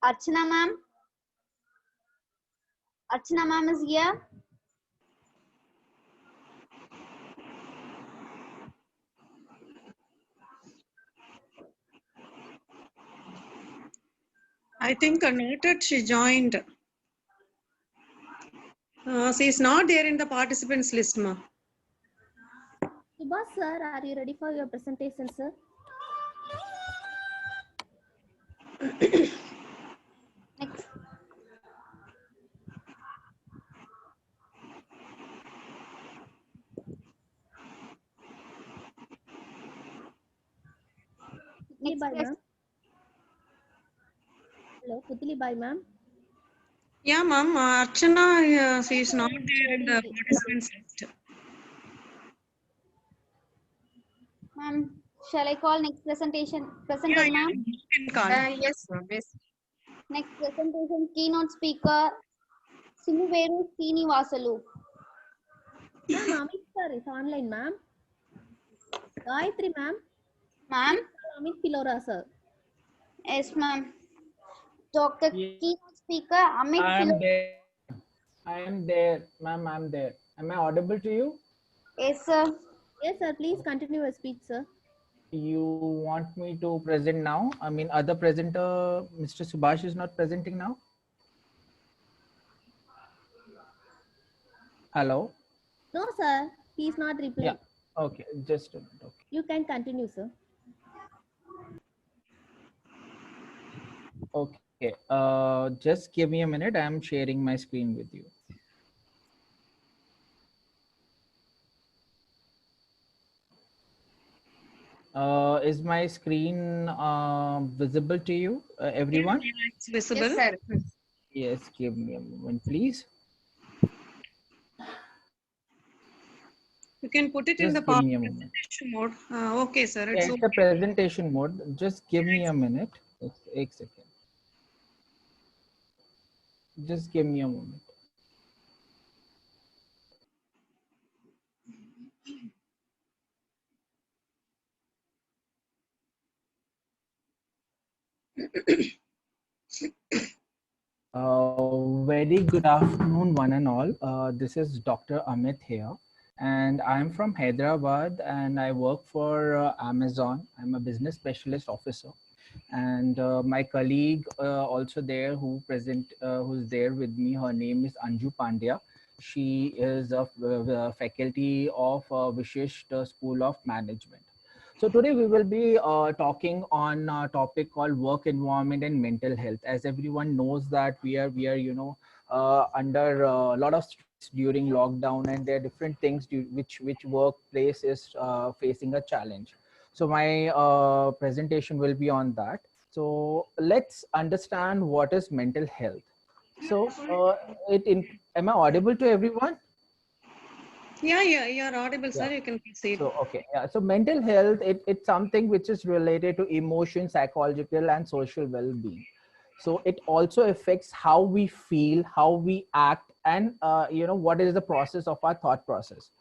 Archana ma'am. Archana ma'am is here. I think noted she joined. She is not there in the participants list, ma. Subhash sir, are you ready for your presentation, sir? Next. Putli Bai, ma'am. Hello, Putli Bai, ma'am. Yeah, ma'am. Archana, she is not there in the participants list. Ma'am, shall I call next presentation? Presenter, Yeah, ma'am. you can call. Yes, ma'am. Yes. Next presentation, keynote speaker, Sinuveru Srinivasalu. Ma'am, Amit sir is online, ma'am. Gayatri, ma'am. Ma'am? Amit Pilora, sir. Yes, ma'am. Dr. Yeah, Keynote speaker, Amit I am Philo. there. I am there, ma'am. I'm there. Am I audible to you? Yes, sir. Yes, sir. Please continue your speech, sir. You want me to present now? I mean, other presenter, Mr. Subhash is not presenting now. Hello. No, sir. He is not Yeah. replying. Okay. Just a minute. Okay. You can continue, sir. Okay. Just give me a minute. I'm sharing my screen with you. Is my screen visible to you, everyone? Yeah, it's visible. Yes, sir. Yes. Give me a moment, please. You can put it in the Just give me a moment. presentation mode. Okay, sir. Yeah, It's it's okay. a presentation mode. Just give me a minute. एक second. Just give me a moment. Very good afternoon, one and all. This is Dr. Amit here, and I'm from Hyderabad, and I work for Amazon. I'm a business specialist officer, and my colleague also there who's there with me. Her name is Anju Pandya. She is a faculty of Vishisht School of Management. So today we will be talking on a topic called work environment and mental health. As everyone knows that we are under a lot of stress during lockdown, and there are different things which workplace is facing a challenge. So my presentation will be on that. So let's understand what is mental health. So am I audible to everyone? Yeah, you're audible, sir. You can proceed. So, okay. Yeah. So mental health, it's something which is related to emotion, psychological and social well-being. So it also affects how we feel, how we act, and what is the process of our thought process.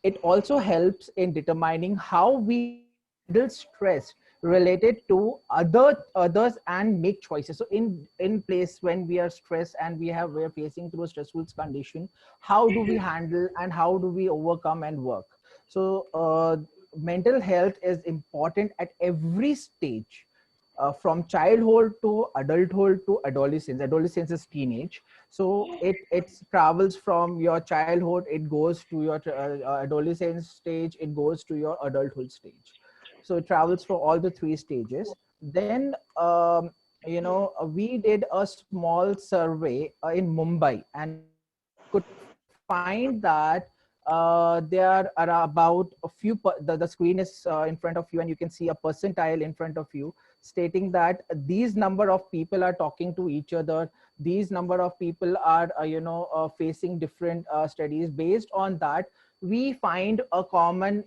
It also helps in determining how we handle stress related to others and make choices. So in place when we are stressed and we're facing through a stressful condition, how do we handle and how do we overcome and work? So mental health is important at every stage, from childhood to adulthood to adolescence. Adolescence is teenage, so it travels from your childhood, it goes to your adolescence stage, it goes to your adulthood stage. So it travels for all the three stages. Then we did a small survey in Mumbai, and could find that there are about a few the screen is in front of you, and you can see a percentile in front of you stating that these number of people are talking to each other, these number of people are facing different studies. Based on that, we find a common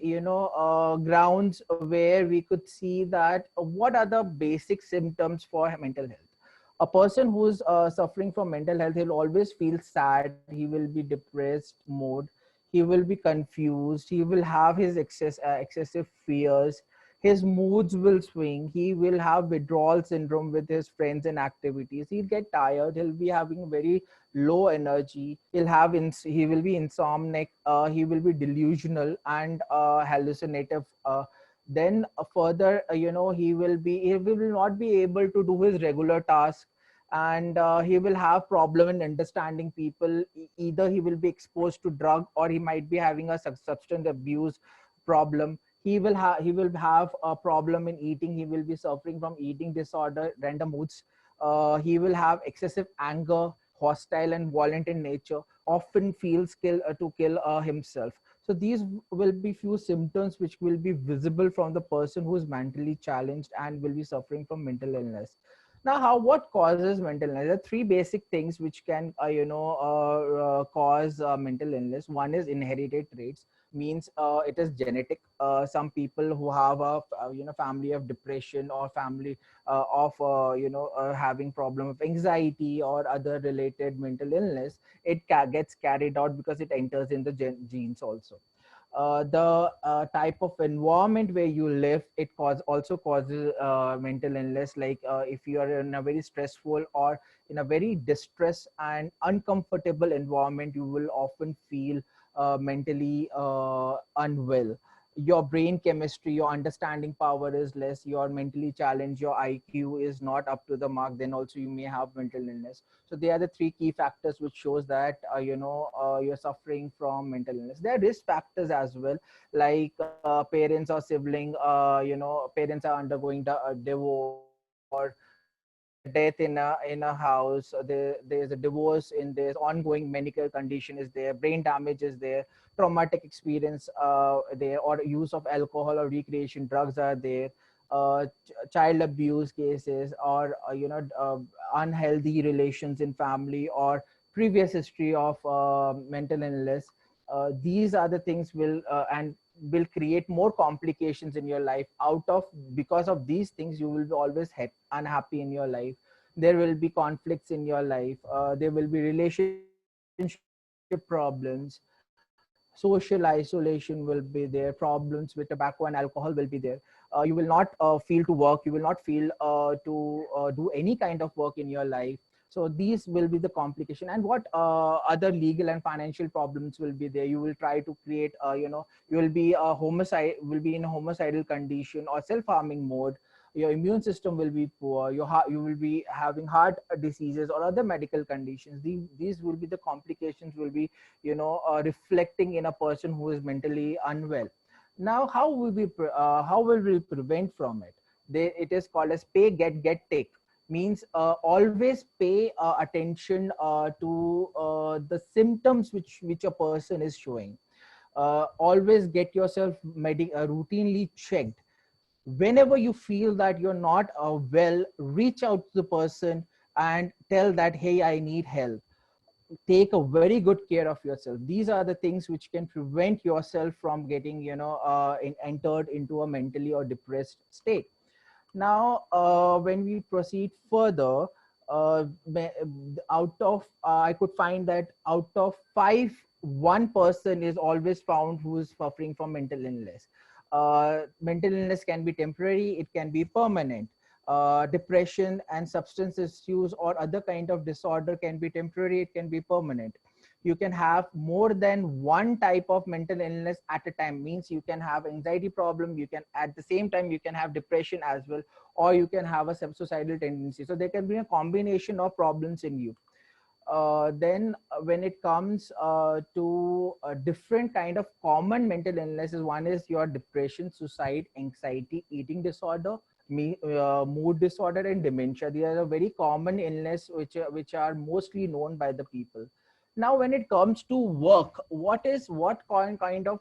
grounds where we could see that what are the basic symptoms for mental health. A person who's suffering from mental health, he'll always feel sad, he will be depressed mode, he will be confused, he will have his excessive fears, his moods will swing, he will have withdrawal syndrome with his friends and activities, he'll get tired, he'll be having very low energy, he will be insomniac, he will be delusional and hallucinative. Then further, he will not be able to do his regular tasks, and he will have problem in understanding people. Either he will be exposed to drug, or he might be having a substance abuse problem. He will have a problem in eating, he will be suffering from eating disorder, random moods. He will have excessive anger, hostile and violent in nature, often feels to kill himself. So these will be few symptoms which will be visible from the person who is mentally challenged and will be suffering from mental illness. Now, what causes mental illness? There are three basic things which can cause mental illness. One is inherited traits, means it is genetic. Some people who have a family of depression, or family of having problem of anxiety or other related mental illness, it gets carried out because it enters in the genes also. The type of environment where you live, it also causes mental illness. Like if you are in a very stressful or in a very distressed and uncomfortable environment, you will often feel mentally unwell. Your brain chemistry, your understanding power is less, you're mentally challenged, your IQ is not up to the mark, then also you may have mental illness. So they are the three key factors which shows that you're suffering from mental illness. There are risk factors as well, like parents or sibling, parents are undergoing divorce, there's a death in a house, there's a divorce, in there's ongoing medical condition is there, brain damage is there, traumatic experience there, or use of alcohol or recreation drugs are there, child abuse cases, or unhealthy relations in family, or previous history of mental illness. These are the things will create more complications in your life. Because of these things, you will be always unhappy in your life. There will be conflicts in your life, there will be relationship problems, social isolation will be there, problems with tobacco and alcohol will be there. You will not feel to work, you will not feel to do any kind of work in your life. So these will be the complication. And what other legal and financial problems will be there? You will try to create you will be in a homicidal condition or self-harming mode. Your immune system will be poor, you will be having heart diseases or other medical conditions. These will be the complications, will be reflecting in a person who is mentally unwell. Now, how will we prevent from it? It is called as pay, get, take. Means always pay attention to the symptoms which a person is showing. Always get yourself routinely checked. Whenever you feel that you're not well, reach out to the person and tell that, hey, I need help. Take a very good care of yourself. These are the things which can prevent yourself from getting entered into a mentally or depressed state. Now, when we proceed further, I could find that out of 5, 1 person is always found who is suffering from mental illness. Mental illness can be temporary, it can be permanent. Depression and substance misuse or other kind of disorder can be temporary, it can be permanent. You can have more than one type of mental illness at a time. Means you can have anxiety problem, you can at the same time you can have depression as well, or you can have a suicidal tendency. So there can be a combination of problems in you. Then when it comes to a different kind of common mental illnesses, one is your depression, suicide, anxiety, eating disorder, mood disorder, and dementia. They are a very common illness which are mostly known by the people. Now, when it comes to work, what kind of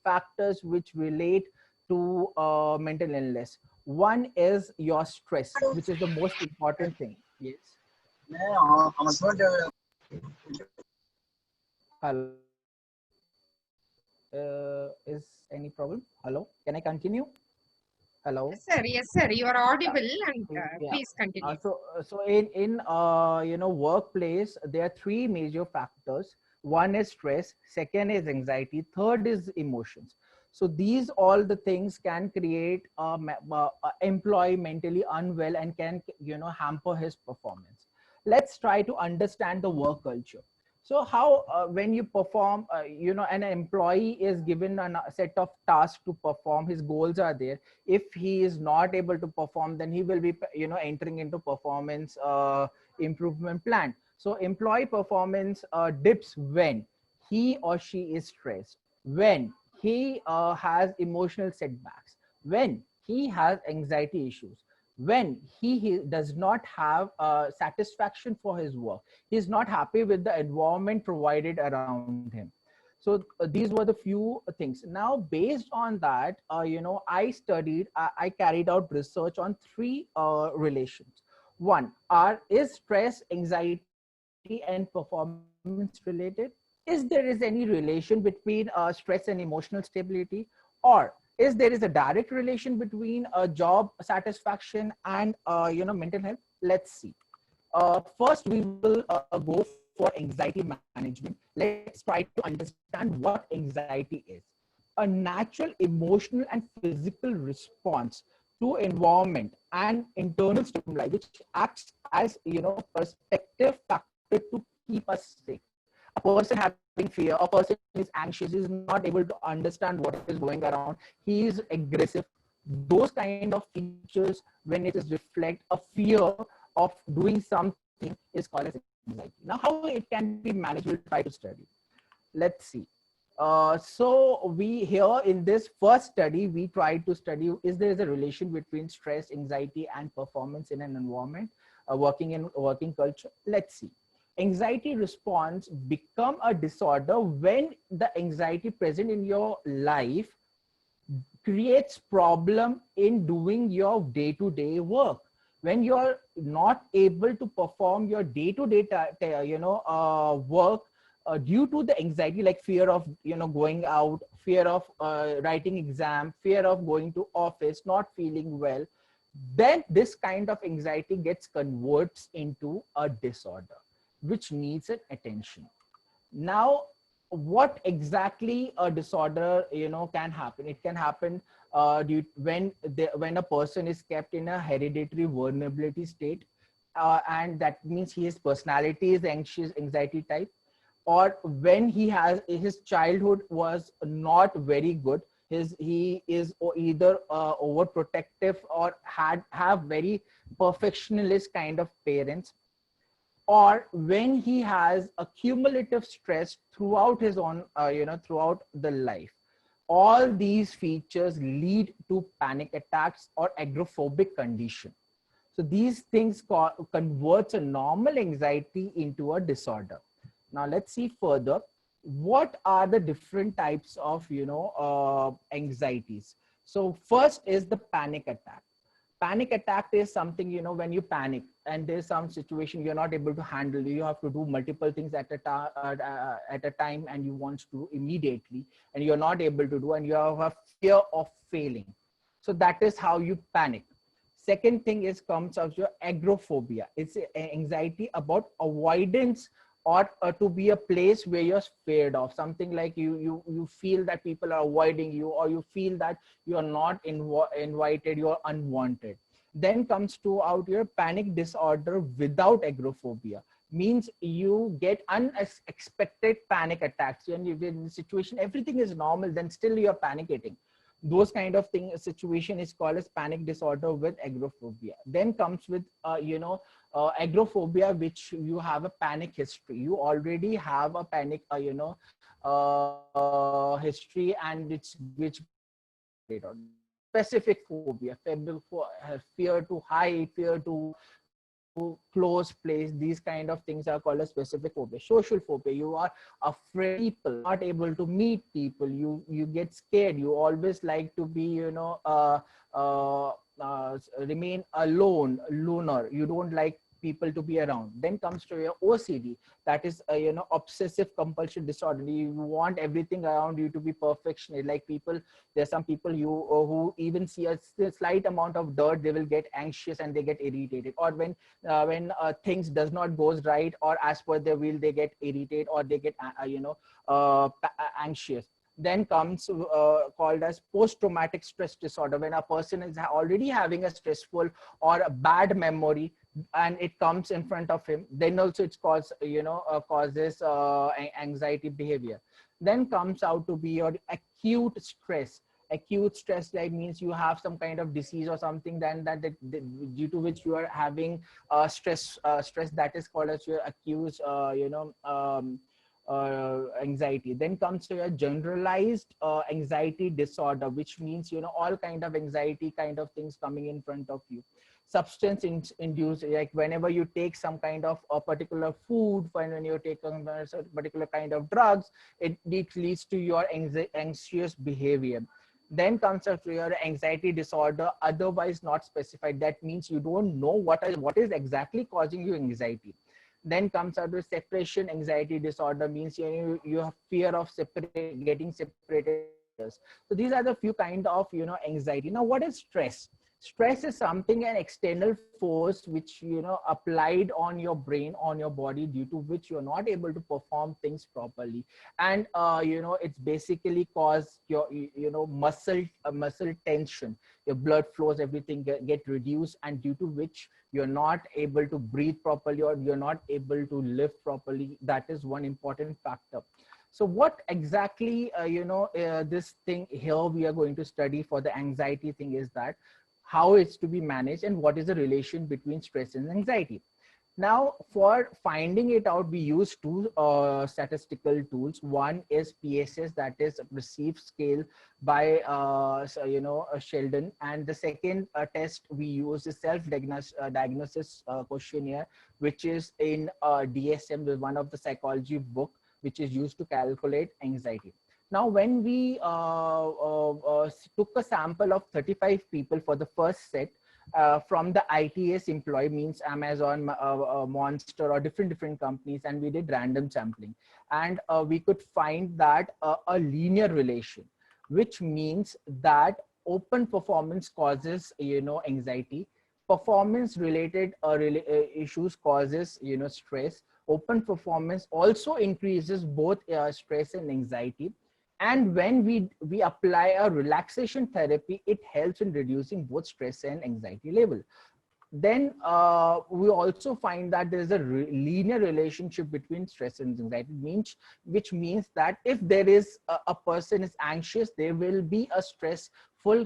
factors which relate to mental illness? One is your stress, which is the most important thing. Yes. Hello. Is any problem? Hello. Can I continue? Hello. Yes, sir. Yes, sir. You are audible, and Yeah. please continue. So in workplace, there are 3 major factors. One is stress, second is anxiety, third is emotions. So these all the things can create a employee mentally unwell and can, hamper his performance. Let's try to understand the work culture. So how, when you perform, an employee is given a set of tasks to perform, his goals are there. If he is not able to perform, then he will be, entering into performance improvement plan. So employee performance dips when he or she is stressed, when he has emotional setbacks, when he has anxiety issues, when he does not have satisfaction for his work, he's not happy with the environment provided around him. So these were the few things. Now based on that, I carried out research on three relations. One is stress, anxiety and performance related? Is there is any relation between stress and emotional stability, or is there is a direct relation between job satisfaction and mental health? Let's see. First, we will go for anxiety management. Let's try to understand what anxiety is. A natural emotional and physical response to environment and internal stimuli, which acts as perspective factor to keep us safe. A person having fear, a person is anxious, is not able to understand what is going around, he is aggressive. Those kind of features, when it is reflect a fear of doing something, is called as anxiety. Now how it can be managed, we'll try to study. Let's see. So we here in this first study, we tried to study is there is a relation between stress, anxiety and performance in an environment, working culture. Let's see. Anxiety response become a disorder when the anxiety present in your life creates problem in doing your day-to-day work. When you're not able to perform your day-to-day work due to the anxiety, like fear of going out, fear of writing exam, fear of going to office, not feeling well, then this kind of anxiety gets converts into a disorder which needs an attention. Now what exactly a disorder can happen? It can happen when a person is kept in a hereditary vulnerability state, and that means his personality is anxious anxiety type, or when his childhood was not very good, he is either overprotective or have very perfectionist kind of parents, or when he has a cumulative stress throughout his own throughout the life. All these features lead to panic attacks or agoraphobic condition. So these things converts a normal anxiety into a disorder. Now let's see further. What are the different types of anxieties? So first is the panic attack. Panic attack is something, when you panic and there's some situation you're not able to handle, you have to do multiple things at a time and you want to do immediately and you're not able to do, and you have a fear of failing. So that is how you panic. Second thing is comes of your agoraphobia. It's anxiety about avoidance, or to be a place where you're scared of something, like you feel that people are avoiding you, or you feel that you're not invited, you're unwanted. Then comes to out your panic disorder without agoraphobia, means you get unexpected panic attacks, and you're in the situation everything is normal, then still you're panicking. Those kind of situation is called as panic disorder with agoraphobia. Then comes with agoraphobia, which you have a panic history, you already have a panic history, and it's which specific phobia, fear to height, fear to close place. These kind of things are called a specific phobia. Social phobia, you are afraid people, not able to meet people, you get scared, you always like to be remain alone, loner, you don't like people to be around. Then comes to your OCD, that is obsessive compulsive disorder. You want everything around you to be perfection. Like people, there's some people who even see a slight amount of dirt, they will get anxious and they get irritated. Or when things does not goes right or as per their will, they get irritated or they get anxious. Then comes called as post-traumatic stress disorder, when a person is already having a stressful or a bad memory and it comes in front of him. Then also it's causes anxiety behavior. Then comes out to be your acute stress. Acute stress, like, means you have some kind of disease or something, then due to which you are having stress that is called as your acute anxiety. Then comes to your generalized anxiety disorder, which means all kind of anxiety kind of things coming in front of you. Substance induced, like whenever you take some kind of a particular food, when you take a particular kind of drugs, it leads to your anxious behavior. Then comes up to your anxiety disorder otherwise not specified. That means you don't know what is exactly causing you anxiety. Then comes out with separation anxiety disorder, means you have fear of getting separated. So these are the few kind of anxiety. Now, what is stress? Stress is something, an external force which applied on your brain, on your body, due to which you're not able to perform things properly. And it's basically cause your muscle tension, your blood flows, everything get reduced, and due to which you're not able to breathe properly, or you're not able to live properly. That is one important factor. So what exactly this thing here we are going to study for the anxiety thing is that how it's to be managed and what is the relation between stress and anxiety. Now, for finding it out, we use two statistical tools. One is PSS, that is perceived scale by Sheldon, and the second test we use is self-diagnosis questionnaire, which is in DSM, one of the psychology book, which is used to calculate anxiety. Now, when we took a sample of 35 people for the first set from the ITS employee, means Amazon, Monster, or different companies, and we did random sampling, and we could find that a linear relation, which means that open performance causes anxiety, performance related issues causes stress. Open performance also increases both stress and anxiety. And when we apply a relaxation therapy, it helps in reducing both stress and anxiety level. Then we also find that there is a linear relationship between stress and anxiety, which means that if there is a person is anxious, there will be a stressful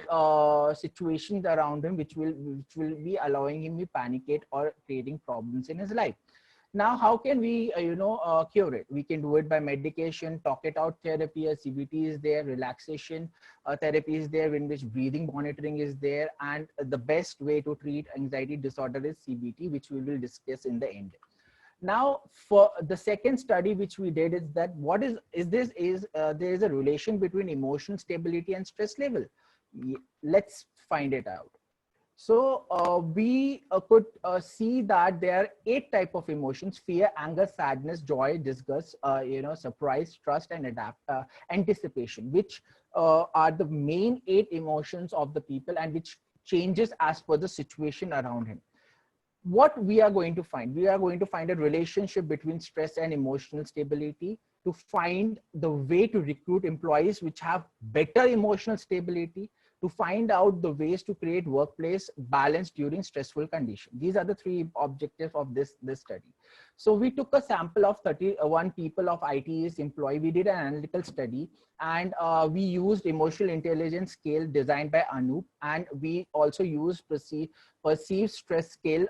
situation around him, which will be allowing him to panicate or creating problems in his life. Now, how can we, cure it? We can do it by medication, talk it out therapy, CBT is there, relaxation therapy is there, in which breathing monitoring is there, and the best way to treat anxiety disorder is CBT, which we will discuss in the end. Now, for the second study which we did is that there is a relation between emotional stability and stress level. Let's find it out. So we could see that there are 8 types of emotions: fear, anger, sadness, joy, disgust, surprise, trust, and anticipation, which are the main 8 emotions of the people, and which changes as per the situation around him. What we are going to find? We are going to find a relationship between stress and emotional stability, to find the way to recruit employees which have better emotional stability, to find out the ways to create workplace balance during stressful conditions. These are the 3 objectives of this study. So we took a sample of 31 people of ITS employee. We did an analytical study, and we used emotional intelligence scale designed by Anup, and we also used perceived stress scale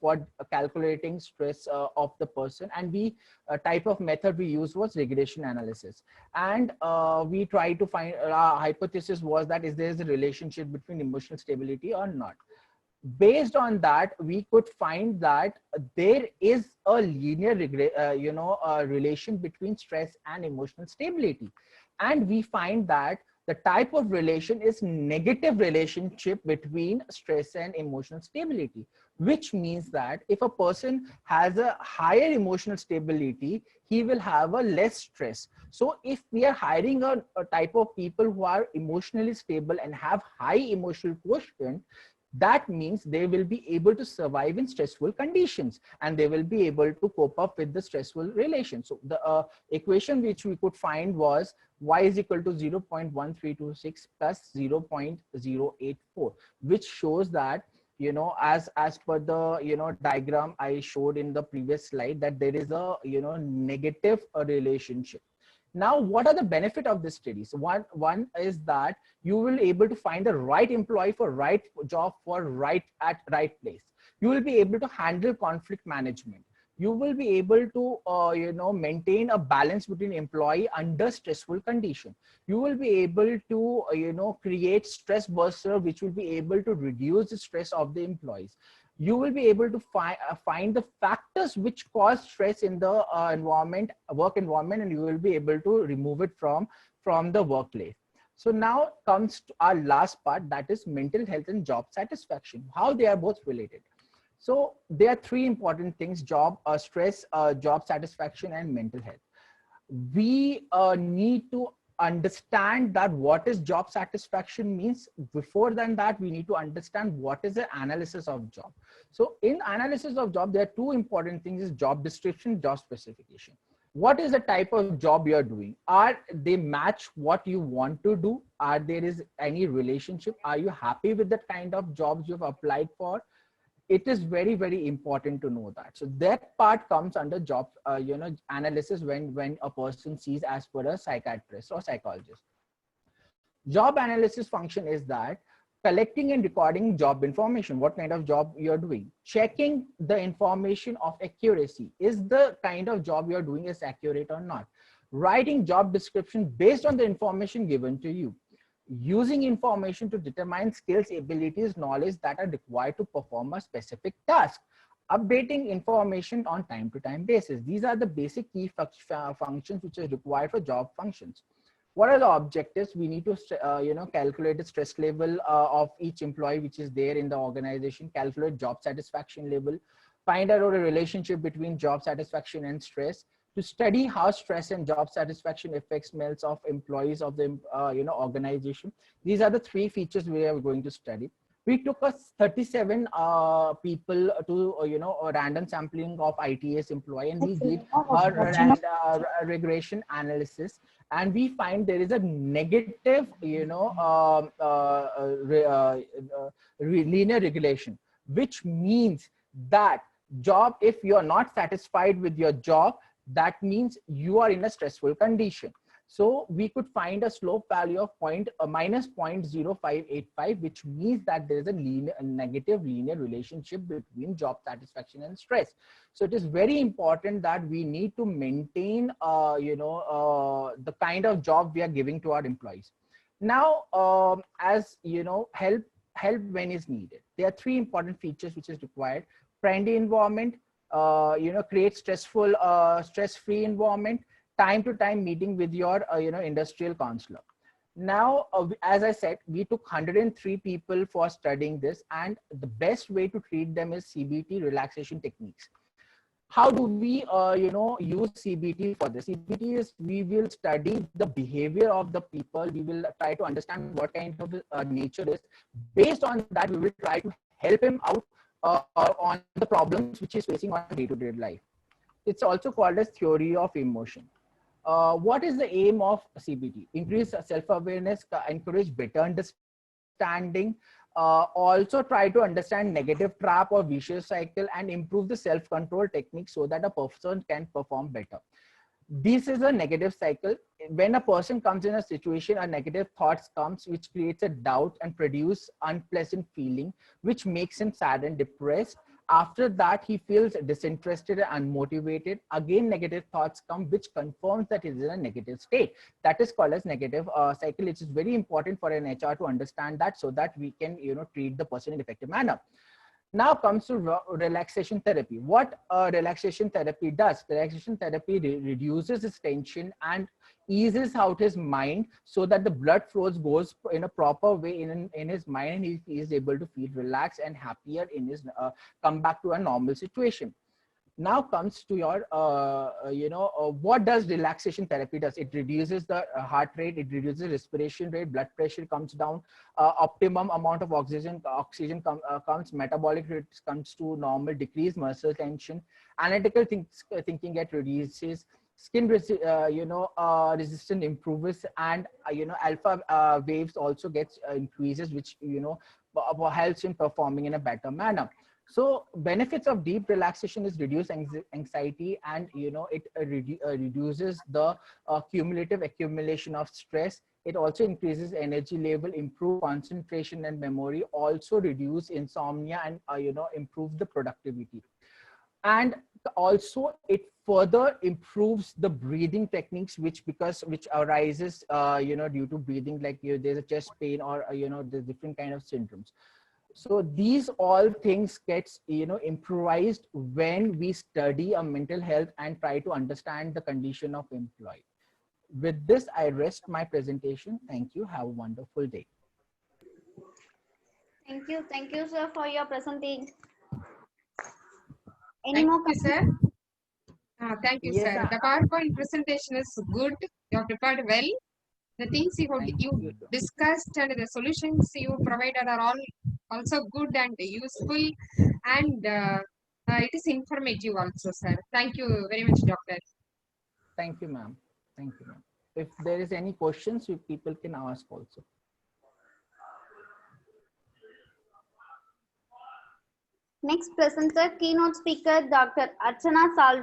for calculating stress of the person. And type of method we used was regression analysis. And we tried to find, our hypothesis was that is there a relationship between emotional stability or not. Based on that, we could find that there is a linear relation between stress and emotional stability. And we find that the type of relation is negative relationship between stress and emotional stability, which means that if a person has a higher emotional stability, he will have a less stress. So if we are hiring a type of people who are emotionally stable and have high emotional quotient, That means they will be able to survive in stressful conditions, and they will be able to cope up with the stressful relation. So the equation which we could find was y is equal to 0.1326 plus 0.084, which shows that, as per the diagram I showed in the previous slide, that there is a negative relationship. Now, what are the benefit of this study? So one is that you will be able to find the right employee for right job for right place. You will be able to handle conflict management. You will be able to maintain a balance between employee under stressful condition. You will be able to create stress buster, which will be able to reduce the stress of the employees. You will be able to find the factors which cause stress in the work environment, and you will be able to remove it from the workplace. So now comes to our last part, that is mental health and job satisfaction, how they are both related. So there are three important things: job stress, job satisfaction, and mental health. We need to understand that what is job satisfaction means. Before than that, we need to understand what is the analysis of job. So in analysis of job, there are two important things: is job description, job specification. What is the type of job you're doing? Are they match what you want to do? Are there is any relationship? Are you happy with the kind of jobs you've applied for? It is very, very important to know that. So that part comes under job analysis when a person sees as per a psychiatrist or psychologist. Job analysis function is that collecting and recording job information, what kind of job you're doing, checking the information of accuracy, is the kind of job you're doing is accurate or not, writing job description based on the information given to you, using information to determine skills, abilities, knowledge that are required to perform a specific task, updating information on time-to-time basis. These are the basic key functions which are required for job functions. What are the objectives? We need to calculate the stress level of each employee which is there in the organization, calculate job satisfaction level, find out a relationship between job satisfaction and stress, to study how stress and job satisfaction affects morale of employees of the organization. These are the three features we are going to study. We took 37 people to a random sampling of ITS employee, and we did a regression analysis, and we find there is a negative linear regression, which means that job, if you are not satisfied with your job, that means you are in a stressful condition. So we could find a slope value of minus 0.0585, which means that there is a negative linear relationship between job satisfaction and stress. So it is very important that we need to maintain the kind of job we are giving to our employees. Now, as help when is needed. There are three important features which is required: friendly environment, create stress-free environment, time-to-time meeting with your industrial counselor. Now, as I said, we took 103 people for studying this, and the best way to treat them is CBT relaxation techniques. How do we use CBT for this? CBT is, we will study the behavior of the people. We will try to understand what kind of nature is. Based on that, we will try to help him out on the problems which is facing on day-to-day life. It's also called as theory of emotion. What is the aim of CBT? Increase self-awareness, encourage better understanding, also try to understand negative trap or vicious cycle, and improve the self-control technique so that a person can perform better. This is a negative cycle. When a person comes in a situation, a negative thoughts comes, which creates a doubt and produce unpleasant feeling, which makes him sad and depressed. After that, he feels disinterested and unmotivated. Again, negative thoughts come, which confirms that he is in a negative state. That is called as negative cycle. It is very important for an HR to understand that, so that we can treat the person in an effective manner. Now comes to relaxation therapy. What relaxation therapy does? Relaxation therapy reduces his tension and eases out his mind, so that the blood flows goes in a proper way in his mind, and he is able to feel relaxed and happier in his come back to a normal situation. Now comes to your what does relaxation therapy does. It reduces the heart rate, it reduces respiration rate, blood pressure comes down, optimum amount of oxygen comes, metabolic rate comes to normal, decrease muscle tension, analytical thinking get reduces, skin resistance improves, and alpha waves also gets increases, which helps in performing in a better manner. So benefits of deep relaxation is reduce anxiety, and it reduces the cumulative accumulation of stress. It also increases energy level, improve concentration and memory, also reduce insomnia, and improve the productivity. And also it further improves the breathing techniques, which arises due to breathing, like there's a chest pain, or there's different kind of syndromes. So these all things gets improvised when we study a mental health and try to understand the condition of employee. With this, I rest my presentation. Thank you. Have a wonderful day. Thank you, sir, for your presentation. Any Thank more you, sir. Thank you, Yes, sir. The PowerPoint presentation is good. You have prepared well. The things thank you you. discussed and the solutions you provided are all also good and useful, and it is informative also, sir. Thank you very much, doctor. Thank you, ma'am. Thank you, ma'am. If there is any questions, you people can ask also. next presenter, keynote speaker, Dr. Archana Sal.